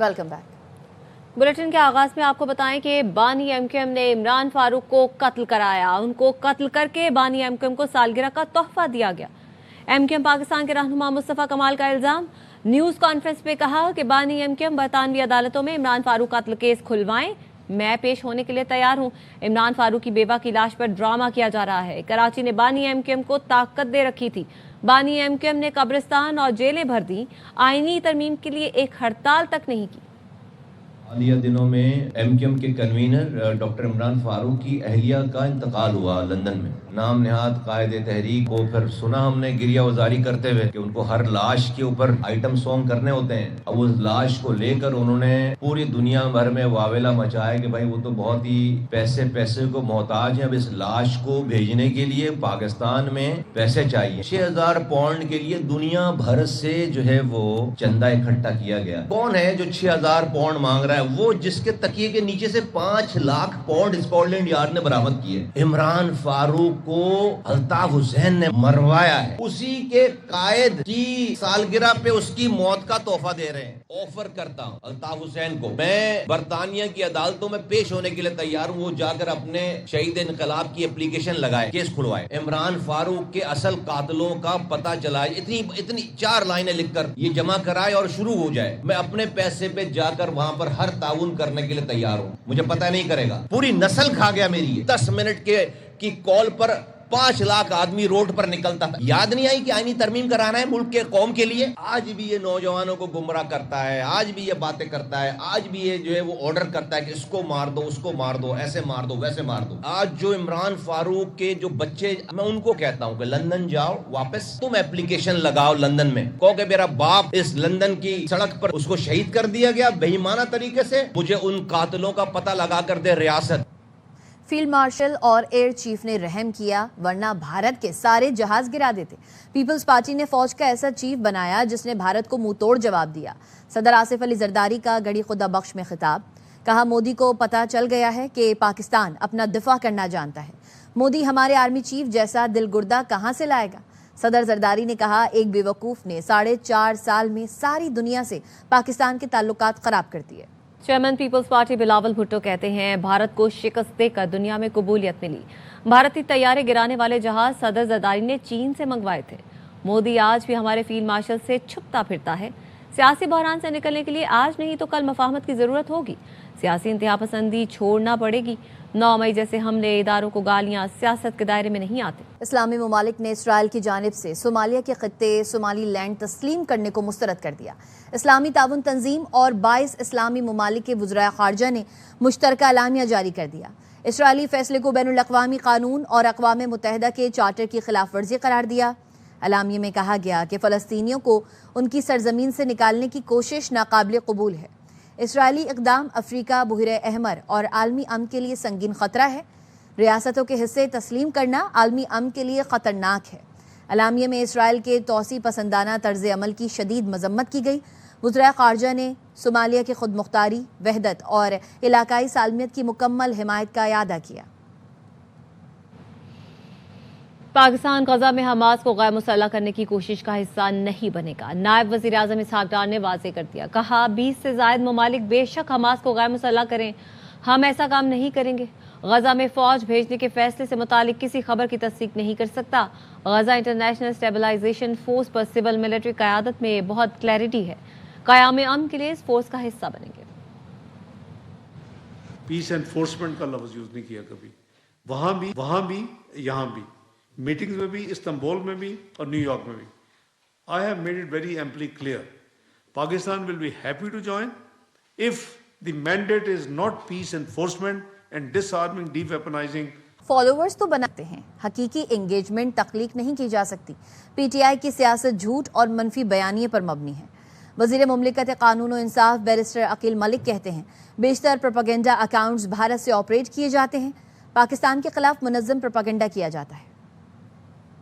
Welcome back. Bulletin के आगाज में आपको बताएं कि बानी एमक्यूएम ने इमरान फारूक को कत्ल कराया। उनको कत्ल करके बानी एमक्यूएम को सालगिरह का तोहफा दिया गया। एमक्यूएम पाकिस्तान के रहनुमा मुस्तफा कमाल का इल्जाम। न्यूज कॉन्फ्रेंस में कहा कि बानी एमक्यूएम बरतानवी अदालतों में इमरान फारूक कत्ल केस खुलवाएं, मैं पेश होने के लिए तैयार हूं। इमरान फारूक की बेवा की लाश पर ड्रामा किया जा रहा है। कराची ने बानी एमक्यूएम को ताकत दे रखी थी। बानी एमक्यूएम ने कब्रिस्तान और जेलें भर दी। आईनी तरमीम के लिए एक हड़ताल तक नहीं की। हालिया दिनों में एमक्यूएम के कन्वीनर डॉक्टर इमरान फारूक की अहलिया का इंतकाल हुआ लंदन में। नाम निहाद कायदे तहरीक को फिर सुना हमने गिरिया वजारी करते हुए कि उनको हर लाश के ऊपर आइटम सॉन्ग करने होते हैं। अब उस लाश को लेकर उन्होंने पूरी दुनिया भर में वावेला मचाया कि भाई वो तो बहुत ही पैसे को मोहताज है। अब इस लाश को भेजने के लिए पाकिस्तान में पैसे चाहिए। 6000 पाउंड के लिए दुनिया भर से जो है वो चंदा इकट्ठा किया गया। कौन है जो 6000 पाउंड मांग रहा है? वो जिसके तकिए के नीचे से 5 लाख पाउंड स्कॉटलैंड यार्ड ने बरामद किए। इमरान फारूक को अल्ताफ हुसैन ने मरवाया है। उसी के कायद की सालगिरह पे उसकी मौत का तोहफा दे रहे हैं। ऑफर करता हूं अल्ताफ हुसैन को, मैं बरतानिया की अदालतों में पेश होने के लिए तैयार हूं। वो जाकर अपने शहीद इनकलाब की एप्लीकेशन लगाए, केस खुलवाए। इमरान फारूक के असल कातलों का पता चलाए। इतनी 4 लाइनें लिखकर ये जमा कराए और शुरू हो जाए। मैं अपने पैसे पे जाकर वहां पर हर ताउन करने के लिए तैयार हूं। मुझे पता नहीं करेगा, पूरी नस्ल खा गया मेरी। 10 मिनट की कॉल पर 5 लाख आदमी रोड पर निकलता था। याद नहीं आई कि आईनी तरमीम कराना है मुल्क के कौम के लिए। आज भी ये नौजवानों को गुमराह करता है, आज भी ये बातें करता है, आज भी ये जो है वो ऑर्डर करता है कि इसको मार दो, उसको मार दो, ऐसे मार दो, वैसे मार दो। आज जो इमरान फारूक के जो बच्चे, मैं उनको कहता हूं कि लंदन जाओ वापस, तुम एप्लीकेशन लगाओ लंदन में, कहो कि मेरा बाप इस लंदन की सड़क पर उसको शहीद कर दिया गया बेईमाना तरीके से, मुझे उन कातिलों का पता लगा कर दे रियासत। फील्ड मार्शल और एयर चीफ ने रहम किया, वरना भारत के सारे जहाज गिरा देते। पीपल्स पार्टी ने फौज का ऐसा चीफ बनाया जिसने भारत को मुंह तोड़ जवाब दिया। सदर आसिफ अली जरदारी का गड़ी खुदा बख्श में खिताब। कहा, मोदी को पता चल गया है कि पाकिस्तान अपना दिफा करना जानता है। मोदी हमारे आर्मी चीफ जैसा दिलगुर्दा कहां से लाएगा? सदर जरदारी ने कहा, एक बेवकूफ ने 4.5 साल में सारी दुनिया से पाकिस्तान के ताल्लुकात खराब कर दिए। चेयरमैन पीपल्स पार्टी बिलावल भुट्टो कहते हैं, भारत को शिकस्त देकर दुनिया में कबूलियत मिली। भारतीय तैयारे गिराने वाले जहाज सदर जरदारी ने चीन से मंगवाए थे। मोदी आज भी हमारे फील्ड मार्शल से छुपता फिरता है। सियासी बहरान से निकलने के लिए आज नहीं तो कल मफाहमत की जरूरत होगी। सियासी इंतहा पसंदी छोड़ना पड़ेगी। 9 मई जैसे हमले, इदारों को गालियां सियासत के दायरे में नहीं आते। इस्लामी ममालिक ने इसराइल की जानिब से सोमालिया के खत्ते सोमाली लैंड तस्लीम करने को मुस्तरद कर दिया। इस्लामी ताउन तंजीम और 22 इस्लामी ममालिक के वज़राए ख़ारजा ने मुश्तरका एलामिया जारी कर दिया। इसराइली फैसले को बैनुल अक़वामी कानून और अक़वाम मुत्तहिदा के चार्टर की खिलाफ वर्जी करार दिया। एलामिया में कहा गया कि फ़लस्तीनियों को उनकी सरजमीन से निकालने की कोशिश नाकाबिल कबूल है। इसराइली इक़दाम अफ्रीका, बहरे अहमर और आलमी अमन के लिए संगीन ख़तरा है। रियासतों के हिस्से तस्लीम करना आलमी अमन के लिए ख़तरनाक है। एलामिया में इसराइल के तौसी पसंदाना तर्ज अमल की शदीद मजम्मत की गई। वज़राए ख़ारजा ने सोमालिया की खुद मुख्तारी, वहदत और इलाकाई सालमियत की मुकम्मल हिमायत का इयादा किया। पाकिस्तान गजा में हमास को गैर मुसल्लह करने की कोशिश का हिस्सा नहीं बनेगा। नायब वज़ीर आज़म इसहाक डार ने वाज़ेह कर दिया। कहा, 20 से ज़ायद ममालिक बेशक हमास को गैर मुसल्लह करें, हम ऐसा काम नहीं करेंगे। गजा में फौज भेजने के फैसले से मुतालिक किसी खबर की तस्दीक नहीं कर सकता। गजा इंटरनेशनल स्टेबलाइजेशन फोर्स पर सिविल मिलिट्री क़यादत में बहुत क्लैरिटी है। क़याम अमन के लिए इस फोर्स का हिस्सा बनेंगे। पीस एनफोर्समेंट का लफ्ज़ यूज़ नहीं किया कभी, वहाँ भी यहाँ भी, मीटिंग्स में भी, इस्तांबुल में भी और न्यूयॉर्क में भी। I have made it very amply clear, Pakistan will be happy to join if the mandate is not peace enforcement and disarming, deweaponizing. Followers तो बनाते हैं, हकीकी एंगेजमेंट तख्लीक नहीं की जा सकती। पीटीआई की सियासत झूठ और मनफी बयानिए पर मबनी है। वज़ीर मुमलिकत कानून और इंसाफ बैरिस्टर अकील मलिक कहते हैं, बेशतर प्रोपेगेंडा अकाउंट्स भारत से ऑपरेट किए जाते हैं। पाकिस्तान के खिलाफ मुनज़्ज़म प्रोपेगेंडा किया जाता है।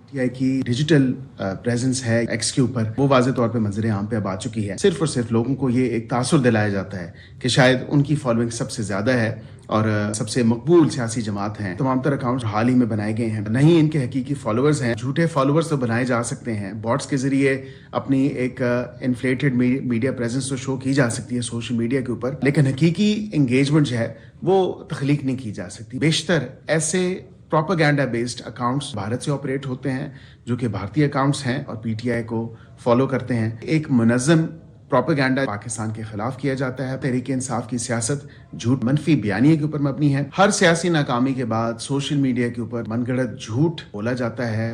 पीटीआई की डिजिटल प्रेजेंस है एक्स के ऊपर, वो वाज़े तौर पे मंजर आम पे अब आ चुकी है। सिर्फ और सिर्फ लोगों को ये एक तासुर दिलाया जाता है कि शायद उनकी फॉलोइंग सबसे ज़्यादा है اور سب سے مقبول سیاسی جماعت ہیں. تمام تر اکاؤنٹس حال ہی میں بنائے گئے ہیں, نہیں ان کے حقیقی فالوورز ہیں. جھوٹے فالوورز تو بنائے جا سکتے ہیں, باٹس کے ذریعے اپنی ایک انفلیٹڈ میڈیا پریزنس تو شو کی جا سکتی ہے سوشل میڈیا کے اوپر, لیکن حقیقی انگیجمنٹ جو ہے وہ تخلیق نہیں کی جا سکتی. بیشتر ایسے پروپیگینڈا بیسڈ اکاؤنٹس بھارت سے آپریٹ ہوتے ہیں جو کہ بھارتی اکاؤنٹس ہیں اور پی ٹی آئی کو فالو کرتے ہیں. ایک منظم پروپیگینڈا پاکستان کے خلاف کیا جاتا ہے. تحریک انصاف کی سیاست جھوٹ منفی بیانیے کے اوپر مبنی ہے. ہر سیاسی ناکامی کے بعد سوشل میڈیا کے اوپر من گھڑت جھوٹ بولا جاتا ہے.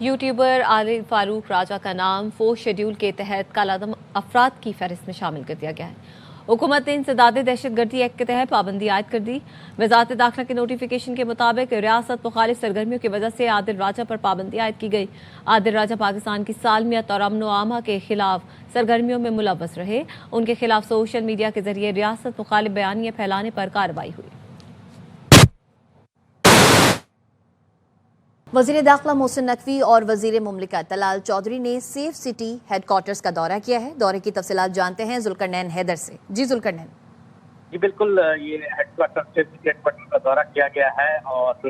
یوٹیوبر عارف فاروق راجہ کا نام 4 شیڈول کے تحت کالعدم افراد کی فہرست میں شامل کر دیا گیا ہے. حکومت نے انسداد دہشت گردی ایکٹ کے تحت پابندی عائد کر دی. وزارت داخلہ کے نوٹیفیکیشن کے مطابق ریاست مخالف سرگرمیوں کی وجہ سے عادل راجہ پر پابندی عائد کی گئی. عادل راجہ پاکستان کی سالمیت اور امن و امان کے خلاف سرگرمیوں میں ملوث رہے. ان کے خلاف سوشل میڈیا کے ذریعے ریاست مخالف بیانیے پھیلانے پر کارروائی ہوئی. وزیر داخلہ محسن نقوی اور وزیر مملکت طلال چودھری نے سیف سٹی ہیڈ کوارٹرز کا دورہ کیا ہے. دورے کی تفصیلات جانتے ہیں ذوالقرنین حیدر سے. جی ذوالقرنین. جی بالکل, یہ head quarter safe city head quarter کا دورہ کیا گیا ہے اور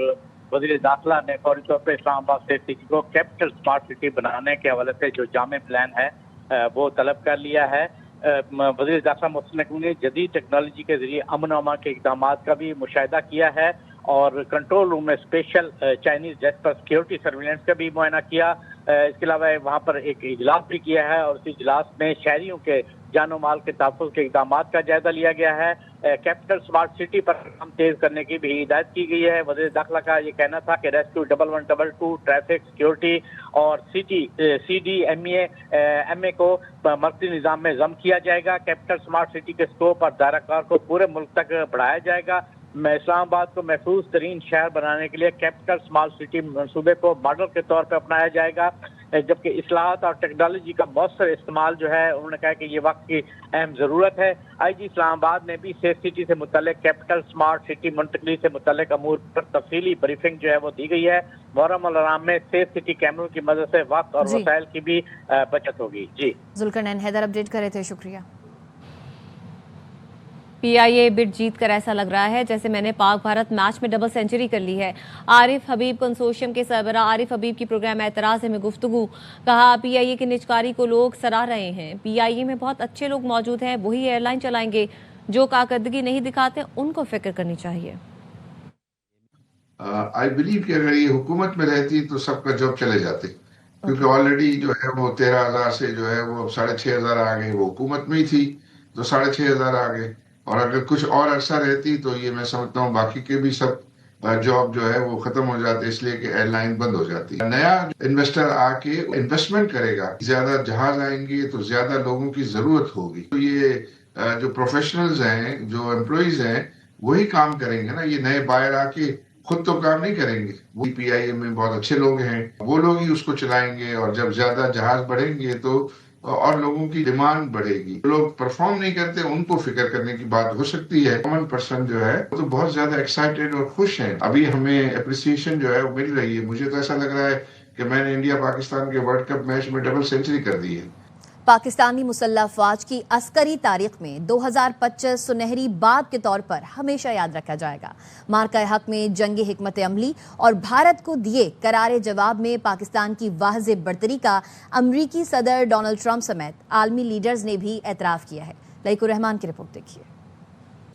وزیر داخلہ نے فوری طور پر اسلام آباد سیف سٹی کو کیپٹل اسمارٹ سٹی بنانے کے حوالے سے جو جامع پلان ہے وہ طلب کر لیا ہے. وزیر داخلہ محسن نقوی نے جدید ٹیکنالوجی کے ذریعے امن و امان کے اقدامات کا بھی مشاہدہ کیا ہے اور کنٹرول روم میں اسپیشل چائنیز جیٹ پر سیکیورٹی سرویلنس کا بھی معائنہ کیا. اس کے علاوہ وہاں پر ایک اجلاس بھی کیا ہے اور اس اجلاس میں شہریوں کے جان و مال کے تحفظ کے اقدامات کا جائزہ لیا گیا ہے. کیپٹل اسمارٹ سٹی پر کام تیز کرنے کی بھی ہدایت کی گئی ہے. وزیر داخلہ کا یہ کہنا تھا کہ ریسکیو 1122 ٹریفک سیکیورٹی اور سی ڈی ایم اے کو مرکزی نظام میں ضم کیا جائے گا. کیپٹل اسمارٹ سٹی کے اسکوپ اور دائرہ کار کو پورے ملک تک بڑھایا جائے گا. اسلام آباد کو محفوظ ترین شہر بنانے کے لیے کیپٹل اسمارٹ سٹی منصوبے کو ماڈل کے طور پہ اپنایا جائے گا. جبکہ اصلاحات اور ٹیکنالوجی کا مؤثر استعمال جو ہے انہوں نے کہا کہ یہ وقت کی اہم ضرورت ہے. آئی جی اسلام آباد نے بھی سیف سٹی سے متعلق کیپٹل اسمارٹ سٹی منتقلی سے متعلق امور پر تفصیلی بریفنگ جو ہے وہ دی گئی ہے. محرم الحرام میں سیف سٹی کیمروں کی مدد سے وقت اور وسائل کی بھی بچت ہوگی. جی ذوالقرنین حیدر اپڈیٹ کر رہے تھے, شکریہ. پی آئی اے بٹ جیت کر ایسا لگ رہا ہے جیسے میں نے پاک بھارت میچ میں ڈبل سینچری کر لی ہے. عارف حبیب کنسورشیم کے سربراہ عارف حبیب کی پروگرام اعتراض میں گفتگو. کہا پی آئی اے کی نجکاری کو لوگ سراہ رہے ہیں. پی آئی اے میں بہت اچھے لوگ موجود ہیں, وہی ایئر لائن چلائیں گے. جو کارکردگی نہیں دکھاتے ان کو فکر کرنی چاہیے. آئی بلیو کہ اگر یہ حکومت میں رہتی تو سب کا جاب چلے جاتے, کیونکہ آلریڈی جو ہے وہ 13,000 سے جو ہے وہ 6,500 آ گئے. وہ حکومت میں ہی تھی تو 6,500 آ گئے, اور اگر کچھ اور عرصہ رہتی تو یہ میں سمجھتا ہوں باقی کے بھی سب جاب جو ہے وہ ختم ہو جاتے, اس لیے کہ ایئر لائن بند ہو جاتی. نیا انویسٹر آ کے انویسٹمنٹ کرے گا, زیادہ جہاز آئیں گے تو زیادہ لوگوں کی ضرورت ہوگی. تو یہ جو پروفیشنلز ہیں, جو امپلائیز ہیں, وہی کام کریں گے نا. یہ نئے بائر آ کے خود تو کام نہیں کریں گے. وہ پی آئی اے میں بہت اچھے لوگ ہیں, وہ لوگ ہی اس کو چلائیں گے, اور جب زیادہ جہاز بڑھیں گے تو اور لوگوں کی ڈیمانڈ بڑھے گی. لوگ پرفارم نہیں کرتے, ان کو فکر کرنے کی بات ہو سکتی ہے. کامن پرسن جو ہے وہ تو بہت زیادہ ایکسائٹیڈ اور خوش ہیں. ابھی ہمیں اپریسیشن جو ہے وہ مل رہی ہے. مجھے تو ایسا لگ رہا ہے کہ میں نے انڈیا پاکستان کے ورلڈ کپ میچ میں ڈبل سینچری کر دی ہے. پاکستانی مسلح افواج کی عسکری تاریخ میں 2025 سنہری باب کے طور پر ہمیشہ یاد رکھا جائے گا. مارکہ حق میں جنگ حکمت عملی اور بھارت کو دیے قرار جواب میں پاکستان کی واضح برتری کا امریکی صدر ڈونلڈ ٹرمپ سمیت عالمی لیڈرز نے بھی اعتراف کیا ہے. لائق الرحمان کی رپورٹ دیکھیے.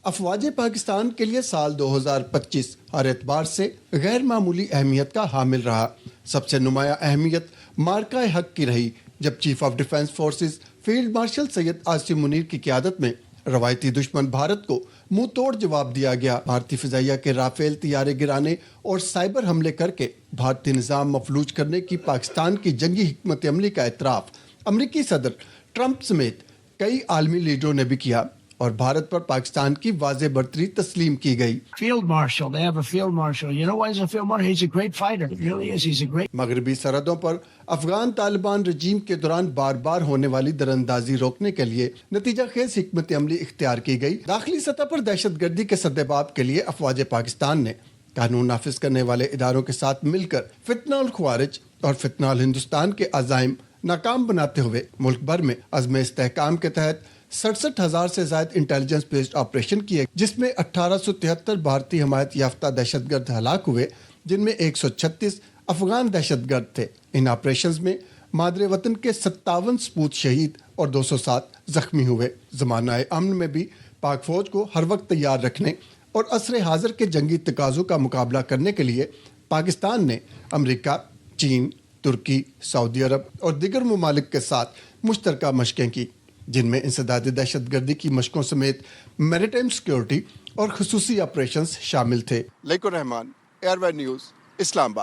افواج پاکستان کے لیے سال 2025 ہر اعتبار سے غیر معمولی اہمیت کا حامل رہا. سب سے نمایاں اہمیت مارکہ حق کی رہی جب chief of defence forces field marshal Syed Asim Munir کی قیادت میں روایتی دشمن بھارت کو منہ توڑ جواب دیا گیا. بھارتی فضائیہ کے رافیل طیارے گرانے اور سائبر حملے کر کے بھارتی نظام مفلوج کرنے کی پاکستان کی جنگی حکمت عملی کا اعتراف امریکی صدر ٹرمپ سمیت کئی عالمی لیڈروں نے بھی کیا, اور بھارت پر پاکستان کی واضح برتری تسلیم کی گئی. Field Marshal, they have a Field Marshal. You know why he's a Field Marshal? He's a great fighter. He really is. He's a great. مغربی سرحدوں پر افغان طالبان رجیم کے دوران بار بار ہونے والی دراندازی روکنے کے لیے نتیجہ خیز حکمت عملی اختیار کی گئی. داخلی سطح پر دہشت گردی کے سدباب کے لیے افواج پاکستان نے قانون نافذ کرنے والے اداروں کے ساتھ مل کر فتنہ الخوارج اور فتنہ الہندوستان کے عزائم ناکام بناتے ہوئے ملک بھر میں عزم استحکام کے تحت 67,000 से ज्यादा इंटेलिजेंस बेस्ड ऑपरेशन किए, जिसमें 1873 भारतीय हमायत याफ्ता दहशतगर्द हलाक हुए, जिनमें 136 अफगान दहशतगर्द थे। इन ऑपरेशंस में मादरे वतन के 57 सपूत शहीद और 207 जख्मी हुए। ज़माना अमन में भी पाक फौज को हर वक्त तैयार रखने और असर हाजिर के जंगी तकाज़ों का मुकाबला करने के लिए पाकिस्तान ने अमेरिका, चीन, तुर्की, सऊदी अरब और दीगर ममालिक के साथ मुश्तरका मशकें की, जिनमें इंसदादी दहशतगर्दी की मशकों समेत मैरिटाइम सिक्योरिटी और खुसूसी ऑपरेशंस शामिल थे। लैकुर रहमान, एयरवेयर न्यूज़, इस्लामाबाद।